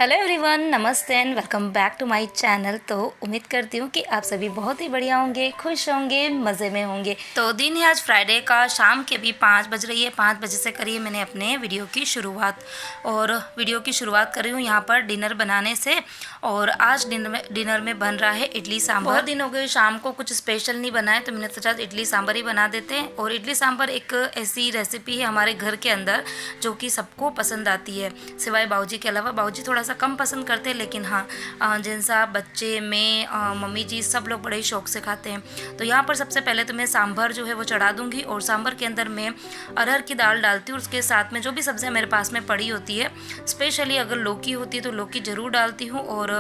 Hello everyone, नमस्ते and welcome back to my channel. तो उम्मीद करती हूँ कि आप सभी बहुत ही बढ़िया होंगे, खुश होंगे, मज़े में होंगे। तो दिन है आज फ्राइडे का, शाम के भी 5 बज रही है। 5 बजे से करिए मैंने अपने वीडियो की शुरुआत, और वीडियो की शुरुआत कर रही हूँ यहाँ पर डिनर बनाने से। और आज डिनर में बन रहा है इडली सांभर। बहुत दिन हो गए शाम को कुछ स्पेशल नहीं बनाए, तो मैंने सोचा इडली सांभर ही बना देते हैं। और इडली सांभर एक ऐसी रेसिपी है हमारे घर के अंदर जो कि सबको पसंद आती है, सिवाय बाऊजी के अलावा। बाऊजी थोड़ा सा कम पसंद करते हैं, लेकिन हाँ जिनसा बच्चे मैं मम्मी जी सब लोग बड़े शौक से खाते हैं। तो यहाँ पर सबसे पहले तो मैं सांभर जो है वो चढ़ा दूँगी, और सांभर के अंदर मैं अरहर की दाल डालती हूँ। उसके साथ में जो भी सब्जियाँ मेरे पास में पड़ी होती है, स्पेशली अगर लौकी होती है तो लौकी ज़रूर डालती हूँ। और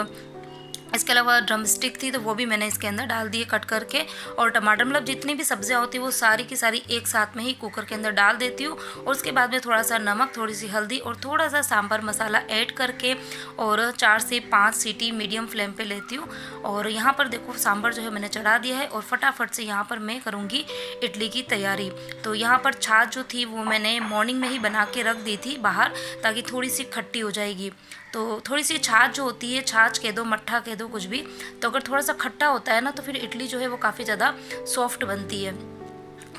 इसके अलावा ड्रम स्टिक थी तो वो भी मैंने इसके अंदर डाल दिए कट करके। और टमाटर, मतलब जितनी भी सब्जियां होती है वो सारी की सारी एक साथ में ही कुकर के अंदर डाल देती हूँ। और उसके बाद में थोड़ा सा नमक, थोड़ी सी हल्दी और थोड़ा सा सांभर मसाला ऐड करके और 4 से 5 सीटी मीडियम फ्लेम पे लेती हूँ। और यहाँ पर देखो सांभर जो है मैंने चढ़ा दिया है, और फटाफट से यहाँ पर मैं करूँगी इडली की तैयारी। तो यहाँ पर छाछ जो थी वो मैंने मॉर्निंग में ही बना के रख दी थी बाहर, ताकि थोड़ी सी खट्टी हो जाएगी। तो थोड़ी सी छाछ जो होती है, छाछ कह दो, मट्ठा कह दो, कुछ भी, तो अगर थोड़ा सा खट्टा होता है ना तो फिर इडली जो है वो काफ़ी ज़्यादा सॉफ्ट बनती है।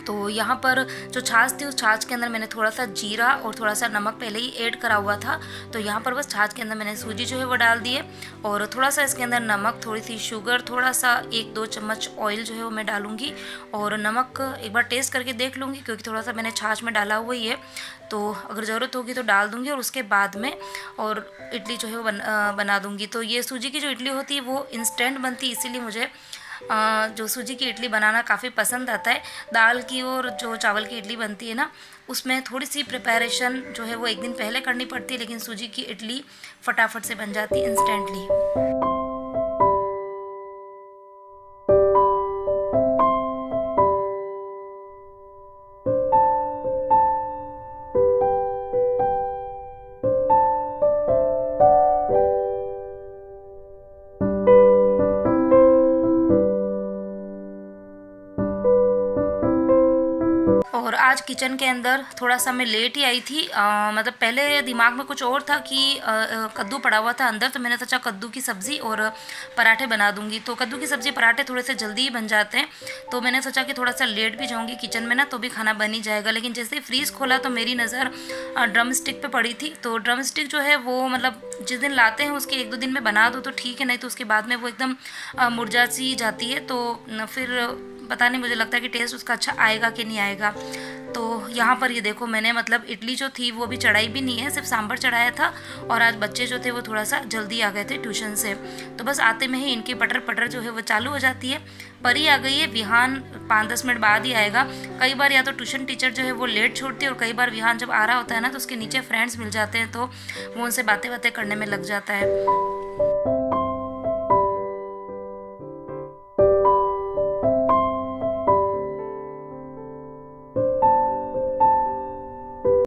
तो यहाँ पर जो छाछ थी उस छाछ के अंदर मैंने थोड़ा सा जीरा और थोड़ा सा नमक पहले ही ऐड करा हुआ था। तो यहाँ पर बस छाछ के अंदर मैंने सूजी जो है वो डाल दी है, और थोड़ा सा इसके अंदर नमक, थोड़ी सी शुगर, थोड़ा सा 1-2 चम्मच ऑयल जो है वो मैं डालूँगी। और नमक एक बार टेस्ट करके देख लूँगी, क्योंकि थोड़ा सा मैंने छाछ में डाला हुआ ही है, तो अगर ज़रूरत होगी तो डाल दूँगी। और उसके बाद में और इडली जो है वो बना दूँगी। तो ये सूजी की जो इडली होती है वो इंस्टेंट बनती है, इसीलिए मुझे जो सूजी की इडली बनाना काफ़ी पसंद आता है। दाल की और जो चावल की इडली बनती है ना, उसमें थोड़ी सी प्रिपरेशन जो है वो एक दिन पहले करनी पड़ती है, लेकिन सूजी की इडली फटाफट से बन जाती है इंस्टेंटली। और आज किचन के अंदर थोड़ा सा मैं लेट ही आई थी, मतलब पहले दिमाग में कुछ और था कि कद्दू पड़ा हुआ था अंदर, तो मैंने सोचा कद्दू की सब्ज़ी और पराठे बना दूंगी। तो कद्दू की सब्ज़ी पराठे थोड़े से जल्दी ही बन जाते हैं, तो मैंने सोचा कि थोड़ा सा लेट भी जाऊंगी किचन में ना तो भी खाना बन ही जाएगा। लेकिन जैसे ही फ्रीज़ खोला तो मेरी नज़र ड्रम स्टिक पर पड़ी थी। तो ड्रम स्टिक जो है वो मतलब जिस दिन लाते हैं उसके 1-2 दिन में बना दो तो ठीक है, नहीं तो उसके बाद में वो एकदम मुरझा सी जाती है। तो फिर पता नहीं, मुझे लगता है कि टेस्ट उसका अच्छा आएगा कि नहीं आएगा। तो यहाँ पर ये देखो मैंने मतलब इडली जो थी वो भी चढ़ाई भी नहीं है, सिर्फ सांभर चढ़ाया था। और आज बच्चे जो थे वो थोड़ा सा जल्दी आ गए थे ट्यूशन से, तो बस आते में ही इनकी पटर पटर जो है वो चालू हो जाती है। परी आ गई है, विहान 5-10 मिनट बाद ही आएगा। कई बार या तो ट्यूशन टीचर जो है वो लेट छोड़ती है, और कई बार विहान जब आ रहा होता है ना तो उसके नीचे फ्रेंड्स मिल जाते हैं, तो वो उनसे बातें बातें करने में लग जाता है।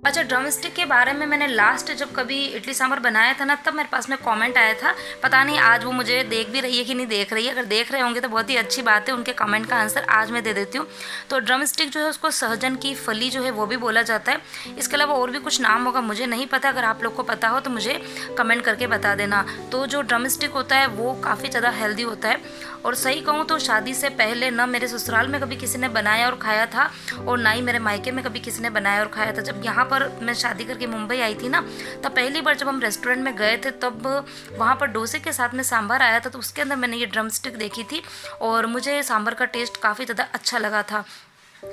अच्छा, ड्रम स्टिक के बारे में मैंने लास्ट जब कभी इडली सांभर बनाया था ना, तब मेरे पास में कमेंट आया था। पता नहीं आज वो मुझे देख भी रही है कि नहीं देख रही है। अगर देख रहे होंगे तो बहुत ही अच्छी बात है, उनके कमेंट का आंसर आज मैं दे देती हूँ। तो ड्रम स्टिक जो है उसको सहजन की फली जो है वो भी बोला जाता है। इसके अलावा और भी कुछ नाम होगा, मुझे नहीं पता। अगर आप लोग को पता हो तो मुझे कमेंट करके बता देना। तो जो ड्रम स्टिक होता है वो काफ़ी ज़्यादा हेल्दी होता है, और सही कहूँ तो शादी से पहले ना मेरे ससुराल में कभी किसी ने बनाया और खाया था, और ना ही मेरे मायके में कभी किसी ने बनाया और खाया था। जब यहाँ पर मैं शादी करके मुंबई आई थी ना, तब पहली बार जब हम रेस्टोरेंट में गए थे तब वहाँ पर डोसे के साथ में सांभर आया था, तो उसके अंदर मैंने ये ड्रम स्टिक देखी थी, और मुझे सांभर का टेस्ट काफ़ी ज़्यादा अच्छा लगा था।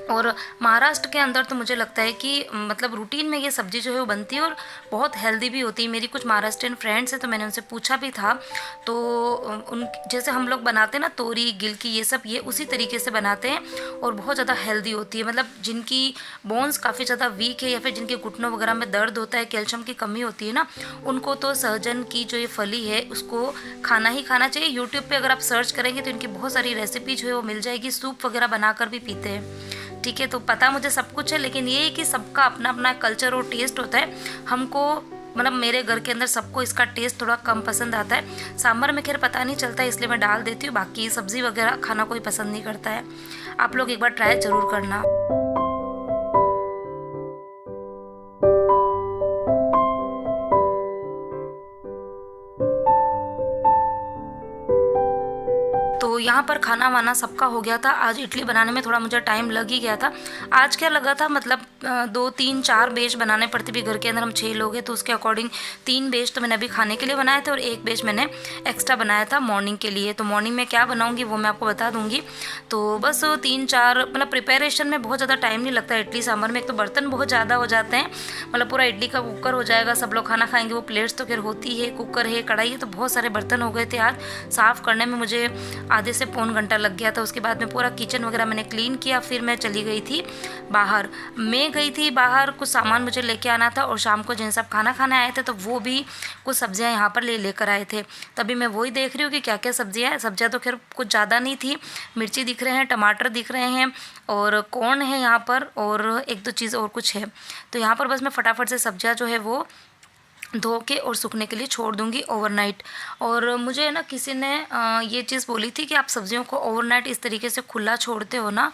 और महाराष्ट्र के अंदर तो मुझे लगता है कि मतलब रूटीन में ये सब्ज़ी जो है वो बनती है, और बहुत हेल्दी भी होती है। मेरी कुछ महाराष्ट्रियन फ्रेंड्स हैं, तो मैंने उनसे पूछा भी था, तो उन जैसे हम लोग बनाते हैं ना तोरी गिलकी ये सब, ये उसी तरीके से बनाते हैं, और बहुत ज़्यादा हेल्दी होती है। मतलब जिनकी बोन्स काफ़ी ज़्यादा वीक है, या फिर जिनके घुटनों वगैरह में दर्द होता है, कैल्शियम की कमी होती है ना, उनको तो सहजन की जो ये फली है उसको खाना ही खाना चाहिए। यूट्यूब पर अगर आप सर्च करेंगे तो इनकी बहुत सारी रेसिपी जो है वो मिल जाएगी। सूप वगैरह बनाकर भी पीते हैं, ठीक है। तो पता मुझे सब कुछ है, लेकिन ये है कि सबका अपना अपना कल्चर और टेस्ट होता है। हमको मतलब मेरे घर के अंदर सबको इसका टेस्ट थोड़ा कम पसंद आता है। सांभर में खैर पता नहीं चलता है, इसलिए मैं डाल देती हूँ। बाकी सब्ज़ी वगैरह खाना कोई पसंद नहीं करता है। आप लोग एक बार ट्राई ज़रूर करना। तो यहाँ पर खाना वाना सबका हो गया था। आज इडली बनाने में थोड़ा मुझे टाइम लग ही गया था। आज क्या लगा था, मतलब 2 3 4 बैच बनाने पड़ते भी, घर के अंदर हम 6 लोग हैं तो उसके अकॉर्डिंग 3 बैच तो मैंने अभी खाने के लिए बनाए थे और 1 बैच मैंने एक्स्ट्रा बनाया था मॉर्निंग के लिए। तो मॉर्निंग में क्या बनाऊँगी वो मैं आपको बता दूँगी। तो बस 3 4 मतलब प्रिपरेशन में बहुत ज़्यादा टाइम नहीं लगता इडली सांभर में। एक तो बर्तन बहुत ज़्यादा हो जाते हैं, मतलब पूरा इडली का कुकर हो जाएगा, सब लोग खाना खाएंगे, वो प्लेट्स तो खैर होती है, कुकर है, कढ़ाई है, तो बहुत सारे बर्तन हो गए थे। आज साफ़ करने में मुझे आधे से पौन घंटा लग गया था। उसके बाद में पूरा किचन वगैरह मैंने क्लीन किया, फिर मैं चली गई थी बाहर। मैं गई थी बाहर, कुछ सामान मुझे लेके आना था और शाम को जिन सब खाना खाने आए थे तो वो भी कुछ सब्जियां यहाँ पर लेकर आए थे। तभी मैं वही देख रही हूँ कि क्या क्या सब्जियाँ हैं। सब्जियाँ तो खैर कुछ ज़्यादा नहीं थी, मिर्ची दिख रहे हैं, टमाटर दिख रहे हैं और कॉर्न है यहाँ पर, और एक दो चीज़ और कुछ है। तो यहाँ पर बस मैं फटाफट से सब्जियाँ जो है वो धो के और सूखने के लिए छोड़ दूंगी ओवरनाइट। और मुझे ना किसी ने ये चीज़ बोली थी कि आप सब्जियों को ओवरनाइट इस तरीके से खुला छोड़ते हो ना,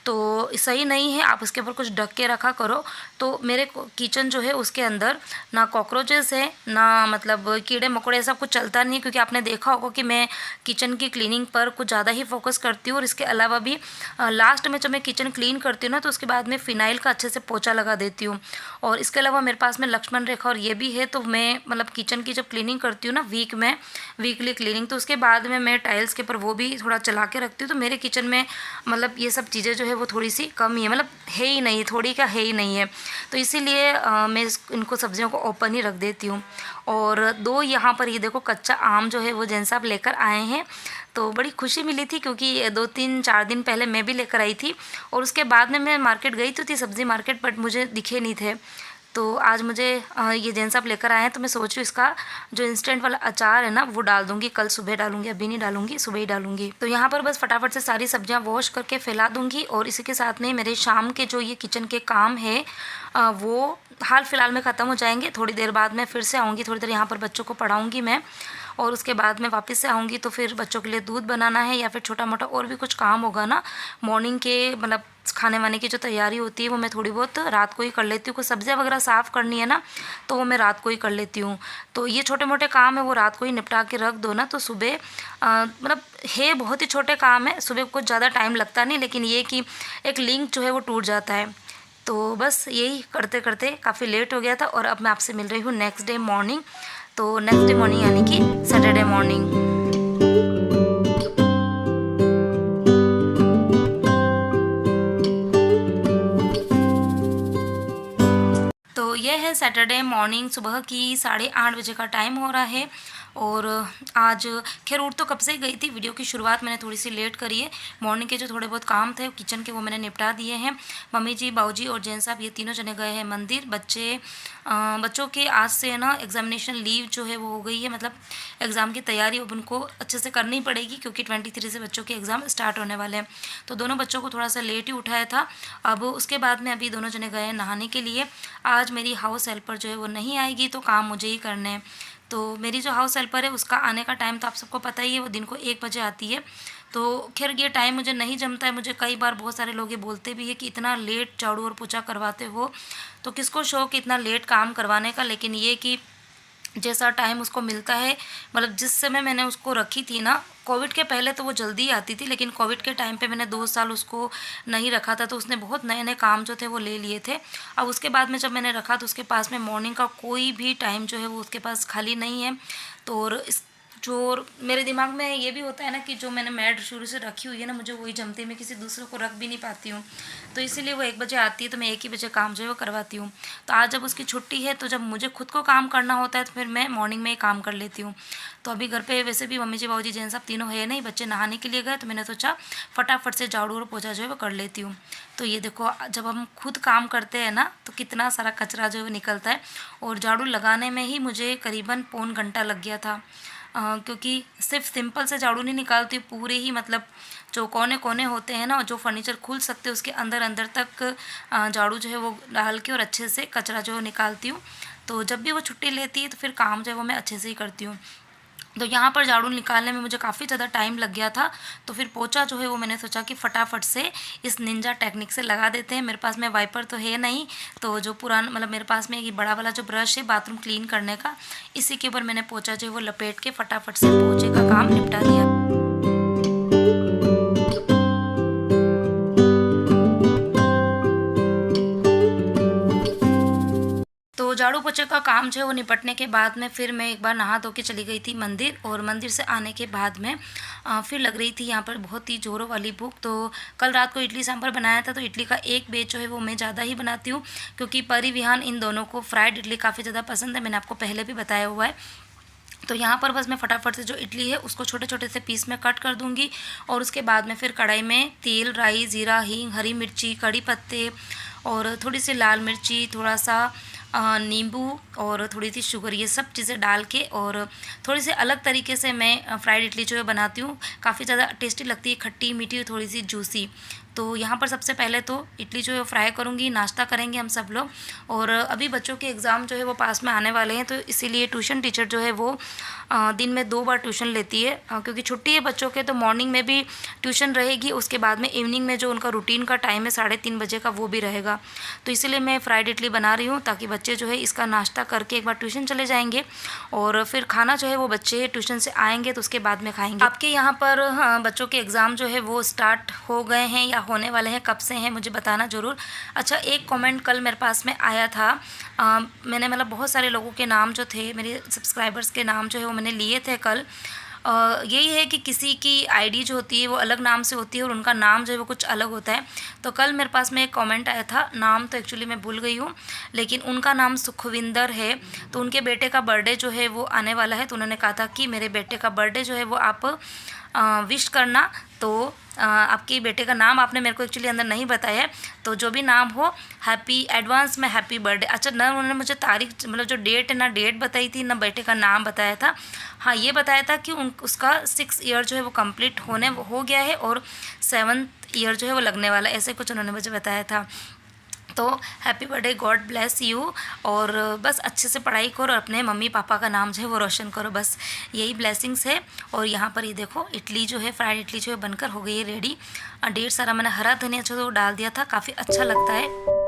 तो सही नहीं है, आप उसके ऊपर कुछ ढक के रखा करो। तो मेरे किचन जो है उसके अंदर ना कॉकरोचेस है, ना मतलब कीड़े मकोड़े, ऐसा कुछ चलता नहीं है, क्योंकि आपने देखा होगा कि मैं किचन की क्लीनिंग पर कुछ ज़्यादा ही फोकस करती हूँ। और इसके अलावा भी लास्ट में जब मैं किचन क्लीन करती हूँ ना, तो उसके बाद में फ़िनाइल का अच्छे से पोछा लगा देती हूँ। और इसके अलावा मेरे पास में लक्ष्मण रेखा और ये भी है, तो मैं मतलब किचन की जब क्लीनिंग करती हूँ ना वीकली क्लीनिंग, तो उसके बाद में मैं टाइल्स के ऊपर वो भी थोड़ा चला के रखती हूँ। तो मेरे किचन में मतलब ये सब चीज़ें जो है वो थोड़ी सी कम ही है, मतलब है ही नहीं, थोड़ी का है ही नहीं है। तो इसीलिए मैं इनको सब्जियों को ओपन ही रख देती हूँ। और 2 यहाँ पर ये देखो कच्चा आम जो है वो जैन साहब लेकर आए हैं, तो बड़ी खुशी मिली थी, क्योंकि 2 3 4 दिन पहले मैं भी लेकर आई थी और उसके बाद में मैं मार्केट गई तो थी सब्ज़ी मार्केट, बट मुझे दिखे नहीं थे। तो आज मुझे ये जैन साहब लेकर आए हैं, तो मैं सोच रही हूँ इसका जो इंस्टेंट वाला अचार है ना वो डाल दूँगी, कल सुबह डालूँगी, अभी नहीं डालूँगी, सुबह ही डालूँगी। तो यहाँ पर बस फटाफट से सारी सब्जियाँ वॉश करके फैला दूँगी। और इसी के साथ में मेरे शाम के जो ये किचन के काम है वो हाल फिलहाल में ख़त्म हो जाएंगे। थोड़ी देर बाद मैं फिर से आऊँगी, थोड़ी देर यहाँ पर बच्चों को पढ़ाऊँगी मैं, और उसके बाद में वापस से आऊँगी तो फिर बच्चों के लिए दूध बनाना है या फिर छोटा मोटा और भी कुछ काम होगा ना मॉर्निंग के, मतलब खाने वाने की जो तैयारी होती है वो मैं थोड़ी बहुत रात को ही कर लेती हूँ। कुछ सब्जियाँ वगैरह साफ़ करनी है ना, तो वो मैं रात को ही कर लेती हूँ। तो ये छोटे मोटे काम है वो रात को ही निपटा के रख दो ना, तो सुबह मतलब है बहुत ही छोटे काम है, सुबह कुछ ज़्यादा टाइम लगता नहीं, लेकिन ये कि एक लिंक जो है वो टूट जाता है। तो बस यही करते करते काफ़ी लेट हो गया था। और अब मैं आपसे मिल रही हूँ नेक्स्ट डे मॉर्निंग। तो नेक्स्ट डे मॉर्निंग यानी कि सैटरडे मॉर्निंग। तो यह है सैटरडे मॉर्निंग, सुबह की 8:30 बजे का टाइम हो रहा है। और आज खैर उठ तो कब से गई थी, वीडियो की शुरुआत मैंने थोड़ी सी लेट करी है। मॉर्निंग के जो थोड़े बहुत काम थे किचन के वो मैंने निपटा दिए हैं। मम्मी जी, बाऊजी और जैन साहब ये तीनों जने गए हैं मंदिर। बच्चों के आज से ना एग्जामिनेशन लीव जो है वो हो गई है, मतलब एग्ज़ाम की तैयारी अब उनको अच्छे से करनी पड़ेगी, क्योंकि 23 से बच्चों के एग्ज़ाम स्टार्ट होने वाले हैं। तो दोनों बच्चों को थोड़ा सा लेट ही उठाया था। अब उसके बाद में अभी दोनों जने गए हैं नहाने के लिए। आज मेरी हाउस हेल्पर जो है वो नहीं आएगी, तो काम मुझे ही करने हैं। तो मेरी जो हाउस हेल्पर है उसका आने का टाइम तो आप सबको पता ही है, वो दिन को 1 बजे आती है। तो खैर ये टाइम मुझे नहीं जमता है। मुझे कई बार बहुत सारे लोग ये बोलते भी है कि इतना लेट झाड़ू और पोछा करवाते हो, तो किसको शौक इतना लेट काम करवाने का। लेकिन ये कि जैसा टाइम उसको मिलता है, मतलब जिस समय मैंने उसको रखी थी ना, कोविड के पहले तो वो जल्दी आती थी, लेकिन कोविड के टाइम पे मैंने 2 साल उसको नहीं रखा था, तो उसने बहुत नए नए काम जो थे वो ले लिए थे। अब उसके बाद में जब मैंने रखा तो उसके पास में मॉर्निंग का कोई भी टाइम जो है वो उसके पास खाली नहीं है। तो और इस जो मेरे दिमाग में ये भी होता है ना कि जो मैंने मैड शुरू से रखी हुई है ना, मुझे वही जमती है, मैं किसी दूसरे को रख भी नहीं पाती हूँ। तो इसीलिए वो 1 बजे आती है, तो मैं 1 ही बजे काम जो है वो करवाती हूँ। तो आज जब उसकी छुट्टी है, तो जब मुझे खुद को काम करना होता है तो फिर मैं मॉर्निंग में ही काम कर लेती हूँ। तो अभी घर पे वैसे भी मम्मी जी, बाबूजी, जैन साहब तीनों है नहीं, बच्चे नहाने के लिए गए, तो मैंने सोचा फटाफट से झाड़ू और पोछा जो है वो कर लेती हूँ। तो ये देखो, जब हम खुद काम करते हैं ना तो कितना सारा कचरा जो है वो निकलता है। और झाड़ू लगाने में ही मुझे करीबन पौन घंटा लग गया था, क्योंकि सिर्फ सिंपल से झाड़ू नहीं निकालती, पूरे ही मतलब जो कोने कोने होते हैं ना, जो फर्नीचर खुल सकते हैं उसके अंदर अंदर तक झाड़ू जो है वो डाल के और अच्छे से कचरा जो है निकालती हूँ। तो जब भी वो छुट्टी लेती है तो फिर काम जो है वो मैं अच्छे से ही करती हूँ। तो यहाँ पर झाड़ू निकालने में मुझे काफ़ी ज़्यादा टाइम लग गया था। तो फिर पोछा जो है वो मैंने सोचा कि फटाफट से इस निंजा टेक्निक से लगा देते हैं। मेरे पास में वाइपर तो है नहीं, तो जो पुराना मतलब मेरे पास में ये बड़ा वाला जो ब्रश है बाथरूम क्लीन करने का, इसी के ऊपर मैंने पोछा जो है वो लपेट के फटाफट से पोछे का काम निपटा दिया। झाड़ू पोछे का काम जो है वो निपटने के बाद में फिर मैं एक बार नहा धो के चली गई थी मंदिर, और मंदिर से आने के बाद में फिर लग रही थी यहाँ पर बहुत ही ज़ोरों वाली भूख। तो कल रात को इडली सांभर बनाया था, तो इडली का एक बैच जो है वो मैं ज़्यादा ही बनाती हूँ, क्योंकि परी विहान इन दोनों को फ्राइड इडली काफ़ी ज़्यादा पसंद है, मैंने आपको पहले भी बताया हुआ है। तो यहाँ पर बस मैं फटाफट से जो इडली है उसको छोटे छोटे से पीस में कट कर दूँगी, और उसके बाद में फिर कढ़ाई में तेल, राई, ज़ीरा, हींग, हरी मिर्ची, कड़ी पत्ते और थोड़ी सी लाल मिर्ची, थोड़ा सा नींबू और थोड़ी सी शुगर, ये सब चीज़ें डाल के और थोड़ी सी अलग तरीके से मैं फ्राइड इडली जो है बनाती हूँ। काफ़ी ज़्यादा टेस्टी लगती है, खट्टी मीठी, थोड़ी सी जूसी। तो यहाँ पर सबसे पहले तो इडली जो है फ्राई करूँगी, नाश्ता करेंगे हम सब लोग। और अभी बच्चों के एग्ज़ाम जो है वो पास में आने वाले हैं, तो इसीलिए ट्यूशन टीचर जो है वो दिन में 2 बार ट्यूशन लेती है, क्योंकि छुट्टी है बच्चों के, तो मॉर्निंग में भी ट्यूशन रहेगी, उसके बाद में इवनिंग में जो उनका रूटीन का टाइम है 3:30 बजे का, वो भी रहेगा। तो इसीलिए मैं फ्राइड इडली बना रही हूँ, ताकि बच्चे जो है इसका नाश्ता करके एक बार ट्यूशन चले जाएंगे, और फिर खाना जो है वो बच्चे ट्यूशन से आएंगे तो उसके बाद में खाएंगे। आपके यहाँ पर बच्चों के एग्ज़ाम जो है वो स्टार्ट हो गए हैं या होने वाले हैं, कब से हैं मुझे बताना ज़रूर। अच्छा, एक कमेंट कल मेरे पास में आया था, मैंने मतलब बहुत सारे लोगों के नाम जो थे, मेरे सब्सक्राइबर्स के नाम जो है वो मैंने लिए थे कल। यही है कि किसी की आईडी जो होती है वो अलग नाम से होती है और उनका नाम जो है वो कुछ अलग होता है। तो कल मेरे पास में एक कमेंट आया था, नाम तो एक्चुअली मैं भूल गई हूँ, लेकिन उनका नाम सुखविंदर है। तो उनके बेटे का बर्थडे जो है वो आने वाला है, तो उन्होंने कहा था कि मेरे बेटे का बर्थडे जो है वो आप विश करना। तो आपके बेटे का नाम आपने मेरे को एक्चुअली अंदर नहीं बताया है, तो जो भी नाम हो, हैप्पी एडवांस में हैप्पी बर्थडे। अच्छा, ना उन्होंने मुझे तारीख मतलब जो डेट है, ना डेट बताई थी, ना बेटे का नाम बताया था। हाँ, ये बताया था कि उसका 6 ईयर जो है वो कंप्लीट हो गया है और 7th ईयर जो है वो लगने वाला है, ऐसे कुछ उन्होंने मुझे बताया था। तो happy birthday, God bless you, और बस अच्छे से पढ़ाई करो और अपने मम्मी पापा का नाम जो है वो रोशन करो, बस यही ब्लेसिंग्स है। और यहाँ पर ये देखो इडली जो है, फ्राइड इडली जो है बनकर हो गई है रेडी। ढेर सारा मैंने हरा धनिया जो तो डाल दिया था, काफ़ी अच्छा लगता है।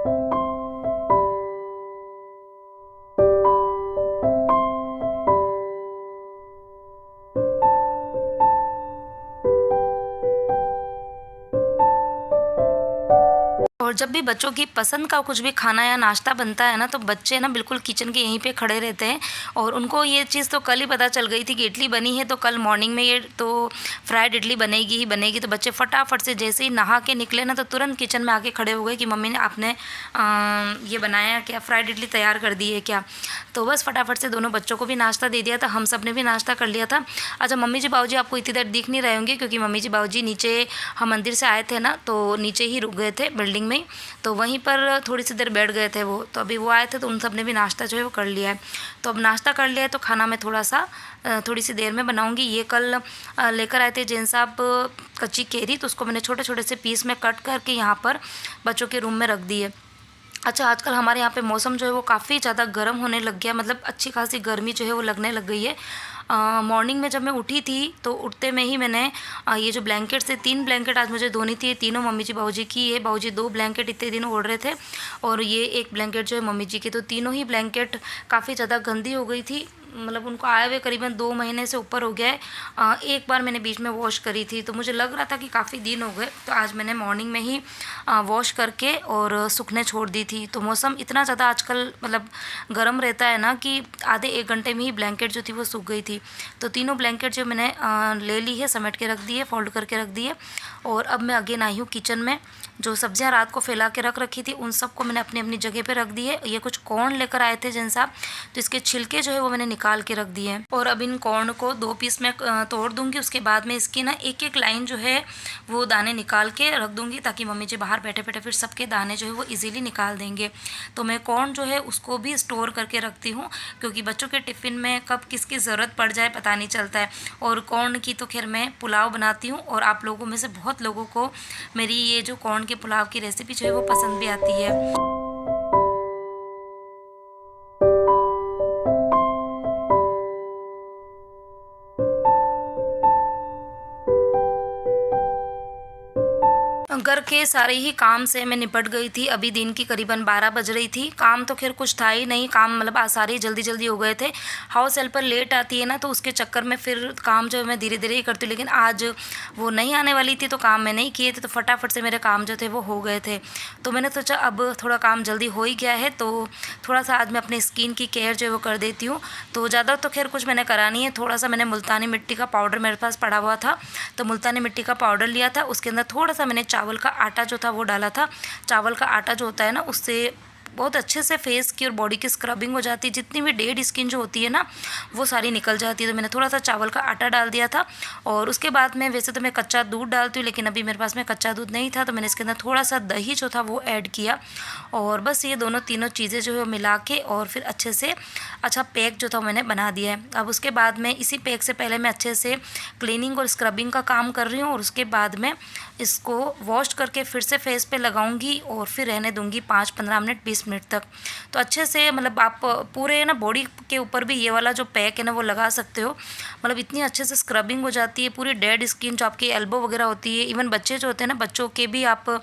और जब भी बच्चों की पसंद का कुछ भी खाना या नाश्ता बनता है ना, तो बच्चे ना बिल्कुल किचन के यहीं पे खड़े रहते हैं। और उनको ये चीज़ तो कल ही पता चल गई थी कि इडली बनी है, तो कल मॉर्निंग में ये तो फ्राइड इडली बनेगी ही बनेगी। तो बच्चे फटाफट से जैसे ही नहा के निकले ना, तो तुरंत किचन में आके खड़े हो गए कि मम्मी ने आपने ये बनाया क्या, फ्राइड इडली तैयार कर दी है क्या। तो बस फटाफट से दोनों बच्चों को भी नाश्ता दे दिया था, हम सब ने भी नाश्ता कर लिया था। अच्छा, मम्मी जी बाबूजी आपको इतनी देर दिख नहीं रहे होंगे, क्योंकि मम्मी जी बाबूजी नीचे, हम मंदिर से आए थे ना, तो नीचे ही रुक गए थे बिल्डिंग में, तो वहीं पर थोड़ी सी देर बैठ गए थे वो। तो अभी वो आए थे तो उन सब ने भी नाश्ता जो है वो कर लिया है। तो अब नाश्ता कर लिया है, तो खाना मैं थोड़ी सी देर में बनाऊंगी। ये कल लेकर आए थे जैन साहब कच्ची केरी, तो उसको मैंने छोटे छोटे से पीस में कट करके यहाँ पर बच्चों के रूम में रख दी है। अच्छा, आजकल हमारे यहाँ पे मौसम जो है वो काफ़ी ज़्यादा गर्म होने लग गया, मतलब अच्छी खासी गर्मी जो है वो लगने लग गई है। मॉर्निंग में जब मैं उठी थी, तो उठते में ही मैंने ये जो ब्लैंकेट्स है, 3 ब्लैंकेट आज मुझे धोनी थी, तीनों मम्मी जी बाबूजी की है। बाबूजी 2 ब्लैंकेट इतने दिन ओढ़ रहे थे, और ये एक ब्लैंकेट जो है मम्मी जी की। तो तीनों ही ब्लैंकेट काफ़ी ज़्यादा गंदी हो गई थी, मतलब उनको आए हुए करीबन 2 महीने से ऊपर हो गया है। एक बार मैंने बीच में वॉश करी थी, तो मुझे लग रहा था कि काफ़ी दिन हो गए, तो आज मैंने मॉर्निंग में ही वॉश करके और सूखने छोड़ दी थी। तो मौसम इतना ज़्यादा आजकल मतलब गर्म रहता है ना, कि आधे 1 घंटे में ही ब्लैंकेट जो थी वो सूख गई थी। तो तीनों ब्लैंकेट जो मैंने ले ली है, समेट के रख दी है, फोल्ड करके रख दी है। और अब मैं अगेन आई हूँ किचन में। जो सब्जियां रात को फैला के रख रखी थी, उन सबको मैंने अपनी अपनी जगह पे रख दी है। ये कुछ कॉर्न लेकर आए थे जैन साहब, तो इसके छिलके जो है वो मैंने निकाल के रख दिए हैं। और अब इन कॉर्न को 2 पीस में तोड़ दूंगी। उसके बाद में इसकी ना एक एक लाइन जो है वो दाने निकाल के रख दूंगी, ताकि मम्मी जी बाहर बैठे बैठे फिर सबके दाने जो है वो इजीली निकाल देंगे। तो मैं कॉर्न जो है उसको भी स्टोर करके रखती हूँ, क्योंकि बच्चों के टिफ़िन में कब किसकी ज़रूरत पड़ जाए पता नहीं चलता है। और कॉर्न की तो खैर मैं पुलाव बनाती हूँ, और आप लोगों में से बहुत लोगों को मेरी ये जो कॉर्न के पुलाव की रेसिपी जो है वो पसंद भी आती है। घर के सारे ही काम से मैं निपट गई थी। अभी दिन की करीबन 12 बज रही थी। काम तो खैर कुछ था ही नहीं, काम मतलब आज सारे जल्दी जल्दी हो गए थे। हाउस हेल्पर लेट आती है ना, तो उसके चक्कर में फिर काम जो है मैं धीरे धीरे ही करती हूँ। लेकिन आज वो नहीं आने वाली थी तो काम मैं नहीं किए थे, तो फटाफट से मेरे काम जो थे वो हो गए थे। तो मैंने सोचा अब थोड़ा काम जल्दी हो ही गया है तो थोड़ा सा आज मैं अपनी स्किन की केयर जो है वो कर देती हूँ। तो ज़्यादा तो खैर कुछ मैंने करा नहीं है। थोड़ा सा मैंने मुल्तानी मिट्टी का पाउडर मेरे पास पड़ा हुआ था, तो मुल्तानी मिट्टी का पाउडर लिया था। उसके अंदर थोड़ा सा मैंने चावल का आटा जो था वो डाला था। चावल का आटा जो होता है ना, उससे बहुत अच्छे से फेस की और बॉडी की स्क्रबिंग हो जाती है। जितनी भी डेड स्किन जो होती है ना वो सारी निकल जाती है। तो मैंने थोड़ा सा चावल का आटा डाल दिया था। और उसके बाद में वैसे तो मैं कच्चा दूध डालती हूँ, लेकिन अभी मेरे पास में कच्चा दूध नहीं था, तो मैंने इसके अंदर थोड़ा सा दही जो था वो ऐड किया। और बस ये दोनों तीनों चीज़ें जो है मिला के और फिर अच्छे से अच्छा पैक जो था मैंने बना दिया है। अब उसके बाद में इसी पैक से पहले मैं अच्छे से क्लीनिंग और स्क्रबिंग का काम कर रही हूँ, और उसके बाद में इसको वॉश करके फिर से फेस पे लगाऊंगी और फिर रहने दूंगी 5-15 मिनट 20 मिनट तक। तो अच्छे से मतलब आप पूरे ना बॉडी के ऊपर भी ये वाला जो पैक है ना वो लगा सकते हो। मतलब इतनी अच्छे से स्क्रबिंग हो जाती है पूरी डेड स्किन जो आपकी एल्बो वगैरह होती है। इवन बच्चे जो होते हैं ना, बच्चों के भी आप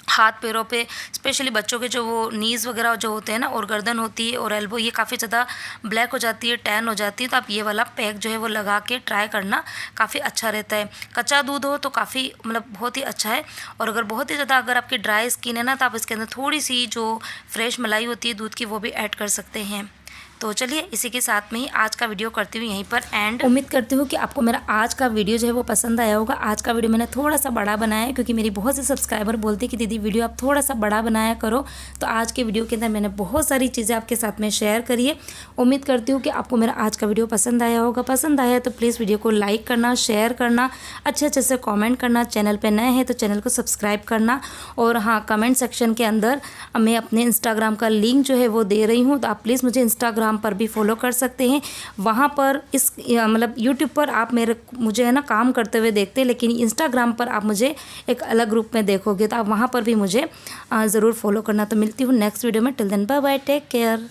हाथ पैरों पे, स्पेशली बच्चों के जो वो नीज़ वगैरह जो होते हैं ना और गर्दन होती है और एल्बो, ये काफ़ी ज़्यादा ब्लैक हो जाती है, टैन हो जाती है। तो आप ये वाला पैक जो है वो लगा के ट्राई करना, काफ़ी अच्छा रहता है। कच्चा दूध हो तो काफ़ी मतलब बहुत ही अच्छा है। और अगर बहुत ही ज़्यादा अगर आपकी ड्राई स्किन है ना, तो आप इसके अंदर थोड़ी सी जो फ्रेश मलाई होती है दूध की वो भी ऐड कर सकते हैं। तो चलिए इसी के साथ में ही आज का वीडियो करती हूँ यहीं पर एंड। उम्मीद करती हूँ कि आपको मेरा आज का वीडियो जो है वो पसंद आया होगा। आज का वीडियो मैंने थोड़ा सा बड़ा बनाया है, क्योंकि मेरी बहुत से सब्सक्राइबर बोलते हैं कि दीदी वीडियो आप थोड़ा सा बड़ा बनाया करो। तो आज के वीडियो के अंदर मैंने बहुत सारी चीज़ें आपके साथ में शेयर करी है। उम्मीद करती हूँ कि आपको मेरा आज का वीडियो पसंद आया होगा। पसंद आया तो प्लीज़ वीडियो को लाइक करना, शेयर करना, अच्छे से कॉमेंट करना। चैनल पर नए हैं तो चैनल को सब्सक्राइब करना। और हाँ, कमेंट सेक्शन के अंदर मैं अपने इंस्टाग्राम का लिंक जो है वो दे रही हूँ, तो आप प्लीज़ मुझे इंस्टाग्राम पर भी फॉलो कर सकते हैं। वहाँ पर इस मतलब यूट्यूब पर आप मुझे है ना काम करते हुए देखते हैं, लेकिन इंस्टाग्राम पर आप मुझे एक अलग ग्रुप में देखोगे, तो आप वहाँ पर भी मुझे ज़रूर फॉलो करना। तो मिलती हूँ नेक्स्ट वीडियो में। Till then bye bye, take care.